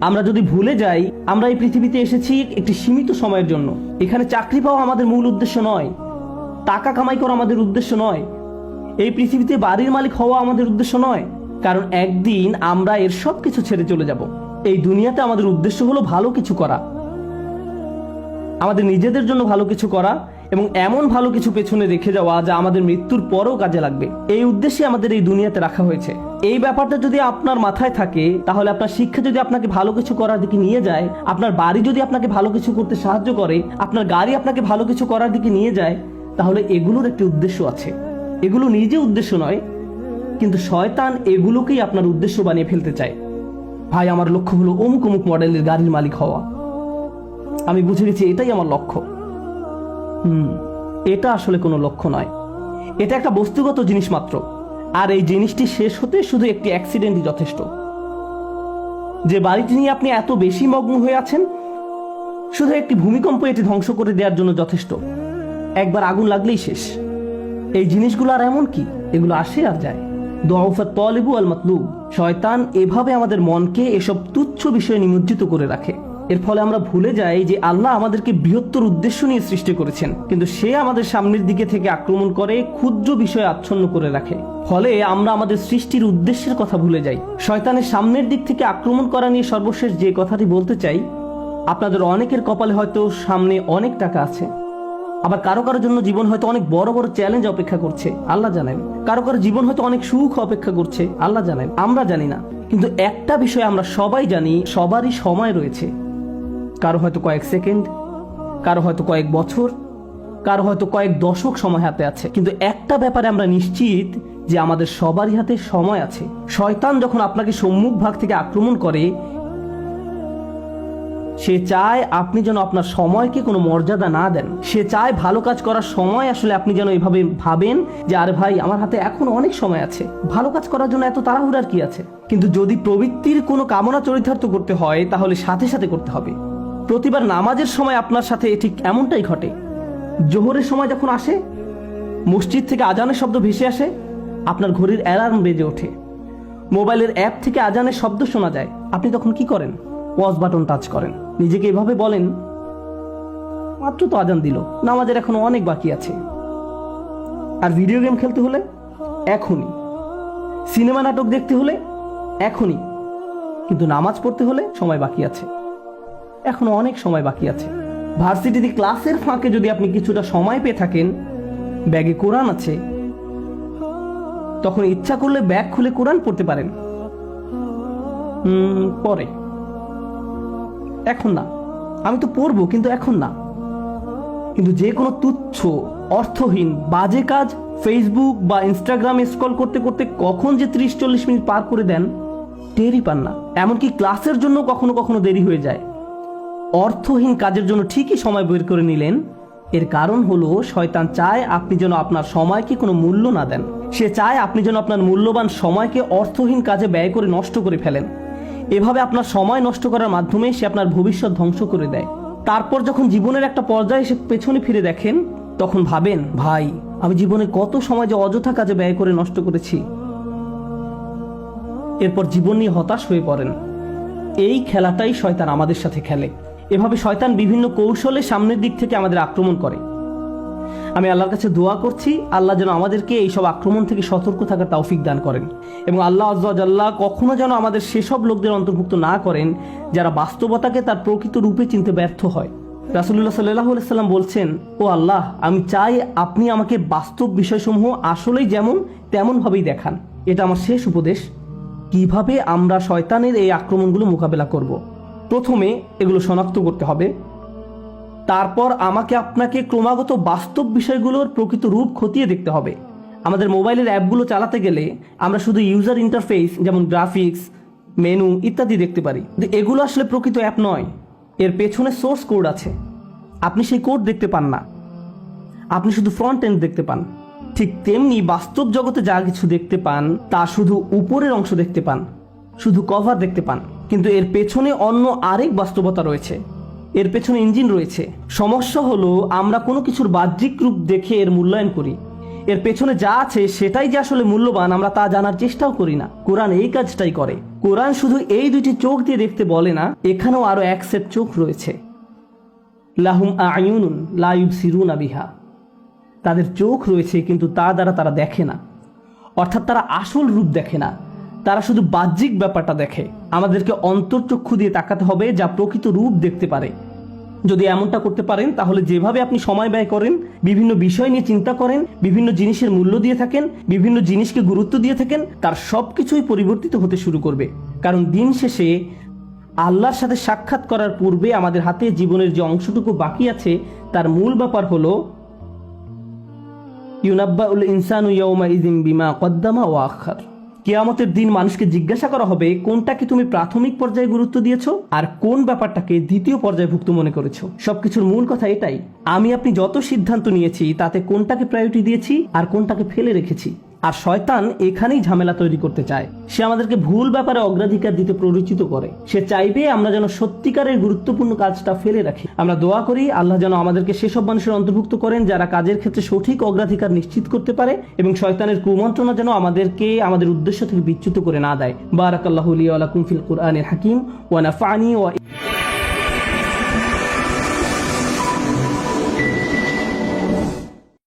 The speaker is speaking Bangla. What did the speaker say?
আমরা যদি ভুলে যাই আমরা এই পৃথিবীতে এসেছি একটি সীমিত সময়ের জন্য, এখানে চাকরি পাওয়া আমাদের মূল উদ্দেশ্য নয়, টাকা কামাই করা আমাদের উদ্দেশ্য নয়, এই পৃথিবীতে বাড়ির মালিক হওয়া আমাদের উদ্দেশ্য নয়, কারণ একদিন আমরা এর সব কিছু ছেড়ে চলে যাব। এই দুনিয়াতে আমাদের উদ্দেশ্য হলো ভালো কিছু করা, আমাদের নিজেদের জন্য ভালো কিছু করা এবং এমন ভালো কিছু পেছনে রেখে যাওয়া যা আমাদের মৃত্যুর পরেও কাজে লাগবে। এই উদ্দেশ্যে আমাদের এই দুনিয়াতে রাখা হয়েছে। এই ব্যাপারটা যদি আপনার মাথায় থাকে তাহলে আপনার শিক্ষা যদি আপনাকে ভালো কিছু করার দিকে নিয়ে যায়, আপনার বাড়ি যদি আপনাকে ভালো কিছু করতে সাহায্য করে, আপনার গাড়ি আপনাকে ভালো কিছু করার দিকে নিয়ে যায়, তাহলে এগুলোর একটি উদ্দেশ্য আছে। এগুলো নিজে উদ্দেশ্য নয়, কিন্তু শয়তান এগুলোকেই আপনার উদ্দেশ্য বানিয়ে ফেলতে চায়। ভাই, আমার লক্ষ্য হলো অমুক অমুক মডেলের গাড়ির মালিক হওয়া, আমি বুঝে গেছি এটাই আমার লক্ষ্য। এটা আসলে কোনো লক্ষ্য নয়, এটা একটা বস্তুগত জিনিস মাত্র। আর এই জিনিসটি শেষ হতে শুধু একটি অ্যাক্সিডেন্টই যথেষ্ট। যে বাড়িটি নিয়ে আপনি এত বেশি মগ্ন হয়ে আছেন, শুধু একটি ভূমিকম্প এটি ধ্বংস করে দেওয়ার জন্য যথেষ্ট। একবার আগুন লাগলেই শেষ। এই জিনিসগুলো আর এমন কি, এগুলো আসে আর যায়। দুআফাত তালিবু আল মাতলুব। শয়তান এভাবে আমাদের মনকে এসব তুচ্ছ বিষয়ে নিমজ্জিত করে রাখে। এর ফলে আমরা ভুলে যাই যে আল্লাহ আমাদেরকে বৃহত্তর উদ্দেশ্য নিয়ে সৃষ্টি করেছেন, কিন্তু সে আমাদের সামনের দিকে থেকে আক্রমণ করে ক্ষুদ্র বিষয়ে আচ্ছন্ন করে রাখে। ফলে আমরা আমাদের সৃষ্টির উদ্দেশ্যের কথা ভুলে যাই। শয়তানের সামনের দিক থেকে আক্রমণ করা নিয়ে সর্বশেষ যে কথাটি বলতে চাই, আপনাদের অনেকের কপালে হয়তো সামনে অনেক টাকা আছে, আবার কারো কারোর জন্য জীবন হয়তো অনেক বড় বড় চ্যালেঞ্জ অপেক্ষা করছে, আল্লাহ জানেন। কারো কারো জীবন হয়তো অনেক সুখ অপেক্ষা করছে, আল্লাহ জানেন, আমরা জানি না। কিন্তু একটা বিষয় আমরা সবাই জানি, সবারই সময় রয়েছে। কারো হয়তো কয়েক সেকেন্ড, কারো হয়তো কয়েক বছর, কারো হয়তো কয়েক দশক সময় হাতে আছে। কিন্তু একটা ব্যাপারে আমরা নিশ্চিত যে আমাদের সবারই হাতে সময় আছে। শয়তান যখন আপনাকে সম্মুখ ভাগ থেকে আক্রমণ করে, সে চায় আপনি যেন আপনার সময়কে কোনো মর্যাদা না দেন। সে চায় ভালো কাজ করার সময় আসলে আপনি যেন এভাবে ভাবেন যে আরে ভাই, আমার হাতে এখন অনেক সময় আছে, ভালো কাজ করার জন্য এত তাড়াহুড়ার কি আছে। কিন্তু যদি প্রবৃত্তির কোনো কামনা চরিতার্থ করতে হয় তাহলে সাথে সাথে করতে হবে। প্রতিবার নামাজের সময় আপনার সাথে ঠিক এমনটাই ঘটে। জোহরের সময় যখন আসে, মসজিদ থেকে আজানের শব্দ ভেসে আসে, আপনার ঘড়ির অ্যালার্ম বেজে ওঠে, মোবাইলের অ্যাপ থেকে আজানের শব্দ শোনা যায়, আপনি তখন কি করেন? পজ বাটন টাচ করেন, নিজেকে এভাবে বলেন, মাত্র তো আজান দিল, নামাজের এখনো অনেক বাকি আছে। আর ভিডিও গেম খেলতে হলে এখনই, সিনেমা নাটক দেখতে হলে এখনই, কিন্তু নামাজ পড়তে হলে সময় বাকি আছে, এখনো অনেক সময় বাকি আছে। ভার্সিটিতে ক্লাসের ফাঁকে যদি আপনি কিছুটা সময় পেয়ে থাকেন, ব্যাগে কোরআন আছে, তখন ইচ্ছা করলে ব্যাগ খুলে কোরআন পড়তে পারেন। পরে, এখন না, আমি তো পড়বো কিন্তু এখন না। কিন্তু যে কোনো তুচ্ছ, অর্থহীন, বাজে কাজ ফেসবুক বা ইনস্টাগ্রামে স্ক্রল করতে করতে কখন যে 30-40 মিনিট পার করে দেন টেরই পান না। এমনকি ক্লাসের জন্য কখনো কখনো দেরি হয়ে যায়। অর্থহীন কাজের জন্য ঠিকই সময় বের করে নিলেন, এর কারণ হলো শয়তান চায় আপনি যেন আপনার সময়কে কোনো মূল্য না দেন। সে চায় আপনি যেন আপনার মূল্যবান সময়কে অর্থহীন কাজে ব্যয় করে নষ্ট করে ফেলেন। এভাবে আপনার সময় নষ্ট করার মাধ্যমে সে আপনার ভবিষ্যৎ ধ্বংস করে দেয়। তারপর যখন জীবনের একটা পর্যায়ে এসে পেছনে ফিরে দেখেন, তখন ভাবেন, ভাই, আমি জীবনে কত সময় যে অযথা কাজে ব্যয় করে নষ্ট করেছি। এরপর জীবন নিয়ে হতাশ হয়ে পড়েন। এই খেলাটাই শয়তান আমাদের সাথে খেলে। এভাবে শয়তান বিভিন্ন কৌশলে সামনের দিক থেকে আমাদের আক্রমণ করে। আমি আল্লাহর কাছে দোয়া করছি, আল্লাহ যেন আমাদেরকে এইসব আক্রমণ থেকে সতর্ক থাকার তৌফিক দান করেন, এবং আল্লাহ আজ্জা ওয়া জাল্লা কখনো যেন আমাদের সেসব লোকদের অন্তর্ভুক্ত না করেন যারা বাস্তবতাকে তার প্রকৃত রূপে চিনতে ব্যর্থ হয়। রাসূলুল্লাহ সাল্লাল্লাহু আলাইহি ওয়াসাল্লাম বলছেন, ও আল্লাহ, আমি চাই আপনি আমাকে বাস্তব বিষয়সমূহ আসলেই যেমন তেমন ভাবেই দেখান। এটা আমার শেষ উপদেশ। কিভাবে আমরা শয়তানের এই আক্রমণগুলো মোকাবেলা করব? প্রথমে এগুলো শনাক্ত করতে হবে, তারপর আমাকে আপনাকে ক্রমাগত বাস্তব বিষয়গুলোর প্রকৃত রূপ খতিয়ে দেখতে হবে। আমাদের মোবাইলের অ্যাপগুলো চালাতে গেলে আমরা শুধু ইউজার ইন্টারফেস যেমন গ্রাফিক্স, মেনু ইত্যাদি দেখতে পারি, কিন্তু এগুলো আসলে প্রকৃত অ্যাপ নয়। এর পেছনে সোর্স কোড আছে, আপনি সেই কোড দেখতে পান না, আপনি শুধু ফ্রন্ট এন্ড দেখতে পান। ঠিক তেমনি বাস্তব জগতে যা কিছু দেখতে পান তা শুধু উপরের অংশ দেখতে পান, শুধু কভার দেখতে পান, কিন্তু এর পেছনে অন্য আরেক বাস্তবতা রয়েছে, এর পেছনে ইঞ্জিন রয়েছে। সমস্যা হলো আমরা কোনো কিছুর বাহ্যিক রূপ দেখে এর মূল্যায়ন করি এর পেছনে যা আছে সেটাই যে আসলে মূল্যবান আমরা তা জানার চেষ্টাও করি না। কোরআন এই কাজটাই করে। কোরআন শুধু এই দুটি চোখ দিয়ে দেখতে বলে না, এখানেও আরো এক সেট চোখ রয়েছে। লাহুম আয়ুনুন লা ইউবসিরুনা বিহা, তাদের চোখ রয়েছে কিন্তু তা দ্বারা তারা দেখে না, অর্থাৎ তারা আসল রূপ দেখে না, তারা শুধু বাহ্যিক ব্যাপারটা দেখে। আমাদেরকে অন্তর্চক্ষু দিয়ে তাকাতে হবে যা প্রকৃত রূপ দেখতে পারে। যদি এমনটা করতে পারেন তাহলে যেভাবে আপনি সময় ব্যয় করেন, বিভিন্ন বিষয় নিয়ে চিন্তা করেন, বিভিন্ন জিনিসের মূল্য দিয়ে থাকেন, বিভিন্ন জিনিসকে গুরুত্ব দিয়ে থাকেন, তার সবকিছুই পরিবর্তিত হতে শুরু করবে। কারণ দিন শেষে আল্লাহর সাথে সাক্ষাৎ করার পূর্বে আমাদের হাতে জীবনের যে অংশটুকু বাকি আছে তার মূল ব্যাপার হলো ইউনাব্বাউল ইনসানু ইয়াউমাইযিন বিমা কদ্দামা ওয়া আখার। কিয়ামতের দিন মানুষকে জিজ্ঞাসা করা হবে কোনটাকে তুমি প্রাথমিক পর্যায়ে গুরুত্ব দিয়েছো আর কোন ব্যাপারটাকে দ্বিতীয় পর্যায়ভুক্ত মনে করেছো। সবকিছুর মূল কথা এটাই, আমি আপনি যত সিদ্ধান্ত নিয়েছি তাতে কোনটাকে প্রায়োরিটি দিয়েছি আর কোনটাকে ফেলে রেখেছি। আর শয়তান এখানেই ঝামেলা তৈরি করতে চায়। সে আমাদেরকে ভুল ব্যাপারে অগ্রাধিকার দিতে প্ররোচিত করে। সে চাইবে আমরা যেন সত্যিকারের গুরুত্বপূর্ণ কাজটা ফেলে রাখি। আমরা দোয়া করি আল্লাহ যেন আমাদেরকে সেসব মানুষের অন্তর্ভুক্ত করেন যারা কাজের ক্ষেত্রে সঠিক অগ্রাধিকার নিশ্চিত করতে পারে, এবং শয়তানের কুমন্ত্রণা যেন আমাদেরকে আমাদের উদ্দেশ্য থেকে বিচ্যুত করে না দেয়। বারাকাল্লাহু লি ওয়া লাকুম ফিল কুরআনিল হাকিম ওয়া নাফা'নি ওয়া